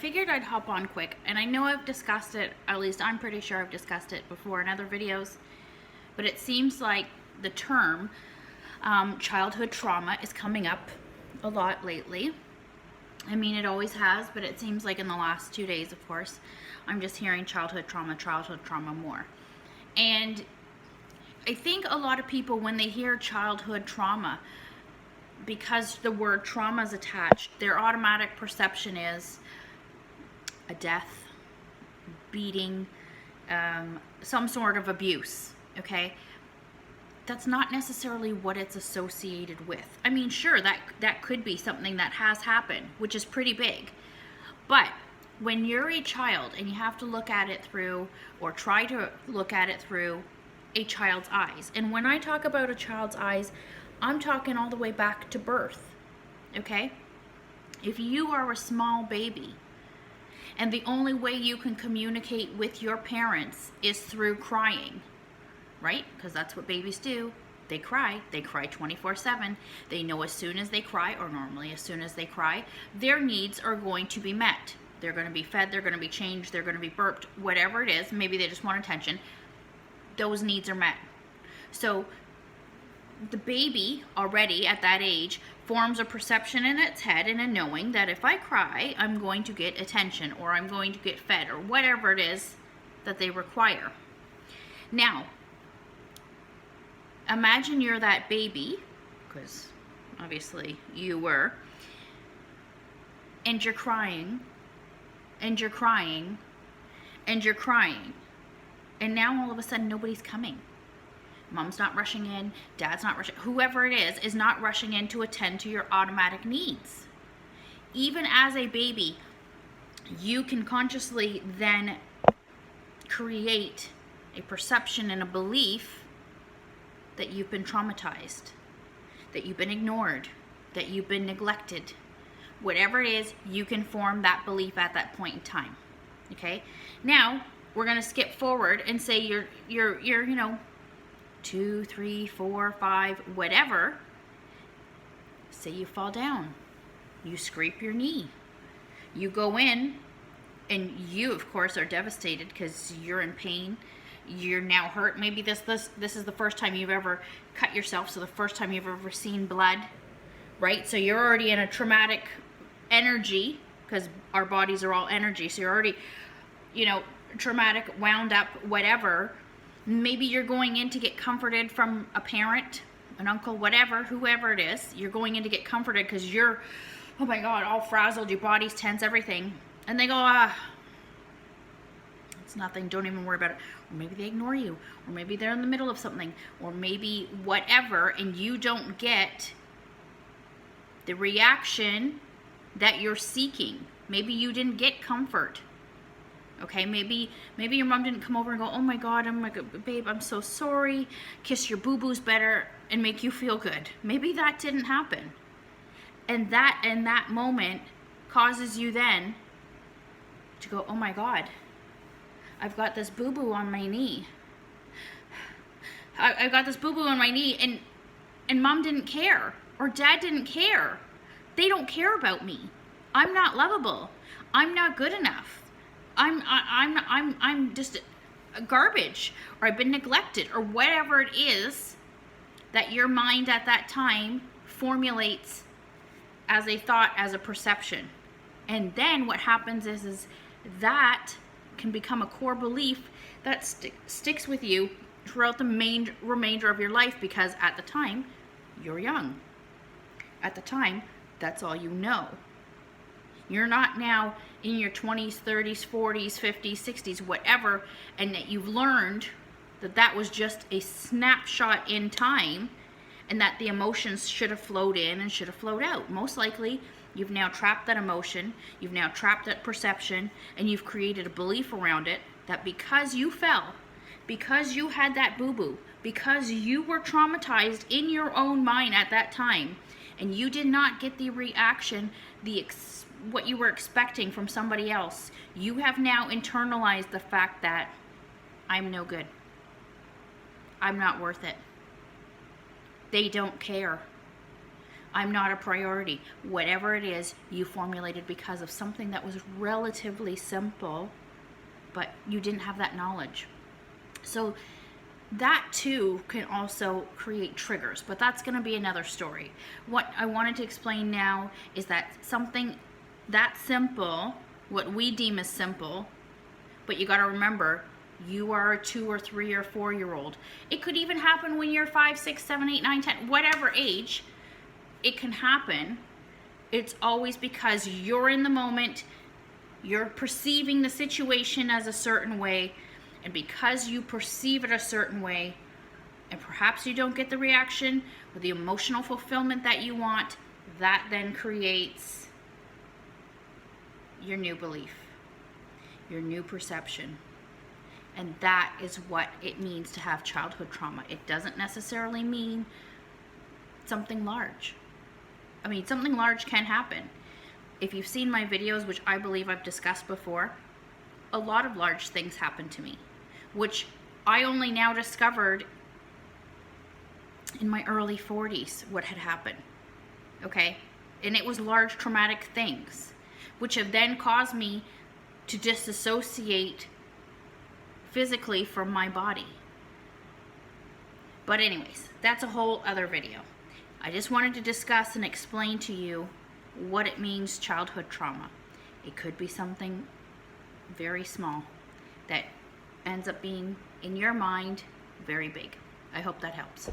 figured I'd hop on quick, and I know I've discussed it, at least I'm pretty sure I've discussed it before in other videos, but it seems like the term childhood trauma is coming up a lot lately. I mean, it always has, but it seems like in the last 2 days, of course, I'm just hearing childhood trauma more. And I think a lot of people, when they hear childhood trauma, because the word trauma is attached, their automatic perception is a death, beating, some sort of abuse, okay? That's not necessarily what it's associated with. I mean, sure, that could be something that has happened, which is pretty big. But when you're a child and you have to look at it through, or try to look at it through, a child's eyes. And when I talk about a child's eyes, I'm talking all the way back to birth, okay? If you are a small baby and the only way you can communicate with your parents is through crying, right? Because that's what babies do. They cry 24/7. They know as soon as they cry, or normally as soon as they cry, their needs are going to be met. They're going to be fed, they're going to be changed, they're going to be burped, whatever it is. Maybe they just want attention. Those needs are met. So the baby already at that age forms a perception in its head and a knowing that if I cry, I'm going to get attention, or I'm going to get fed, or whatever it is that they require. Now, imagine you're that baby, because obviously you were, and you're crying, and you're crying, and you're crying, and now all of a sudden nobody's coming. Mom's not rushing in, dad's not rushing, whoever it is not rushing in to attend to your automatic needs. Even as a baby, you can consciously then create a perception and a belief that you've been traumatized, that you've been ignored, that you've been neglected. Whatever it is, you can form that belief at that point in time. Okay? Now, we're gonna skip forward and say you're 2, 3, 4, 5, whatever. Say you fall down, you scrape your knee, you go in, and you of course are devastated because you're in pain, you're now hurt. Maybe this is the first time you've ever cut yourself, so the first time you've ever seen blood, right? So you're already in a traumatic energy, because our bodies are all energy, so you're already, traumatic, wound up, whatever. Maybe you're going in to get comforted from a parent, an uncle, whatever, whoever it is. You're going in to get comforted because you're, oh my God, all frazzled, your body's tense, everything. And they go, it's nothing, don't even worry about it. Or maybe they ignore you, or maybe they're in the middle of something, or maybe whatever, and you don't get the reaction that you're seeking. Maybe you didn't get comfort. Okay, maybe your mom didn't come over and go, oh my God, babe, I'm so sorry, kiss your boo-boos better, and make you feel good. Maybe that didn't happen. And that in that moment causes you then to go, oh my God, I've got this boo-boo on my knee. I've got this boo-boo on my knee, and mom didn't care, or dad didn't care. They don't care about me. I'm not lovable. I'm not good enough. I'm just garbage, or I've been neglected, or whatever it is that your mind at that time formulates as a thought, as a perception. And then what happens is that can become a core belief that sticks with you throughout the remainder of your life, because at the time, you're young. At the time, that's all you know. You're not now in your 20s, 30s, 40s, 50s, 60s, whatever, and that you've learned that that was just a snapshot in time, and that the emotions should have flowed in and should have flowed out. Most likely, you've now trapped that emotion, you've now trapped that perception, and you've created a belief around it that because you fell, because you had that boo-boo, because you were traumatized in your own mind at that time, and you did not get the reaction, what you were expecting from somebody else, you have now internalized the fact that I'm no good. I'm not worth it. They don't care. I'm not a priority. Whatever it is you formulated because of something that was relatively simple, but you didn't have that knowledge. So that too can also create triggers, but that's going to be another story. What I wanted to explain now is that something that simple, what we deem as simple, but you got to remember, you are a 2 or 3 or 4-year-old. It could even happen when you're 5, 6, 7, 8, 9, 10, whatever age. It can happen. It's always because you're in the moment, you're perceiving the situation as a certain way, and because you perceive it a certain way, and perhaps you don't get the reaction or the emotional fulfillment that you want, that then creates your new belief, your new perception. And that is what it means to have childhood trauma. It doesn't necessarily mean something large. I mean, something large can happen. If you've seen my videos, which I believe I've discussed before, a lot of large things happened to me, which I only now discovered in my early 40s what had happened, okay? And it was large traumatic things, which have then caused me to disassociate physically from my body. But anyways, that's a whole other video. I just wanted to discuss and explain to you what it means, childhood trauma. It could be something very small that ends up being, in your mind, very big. I hope that helps.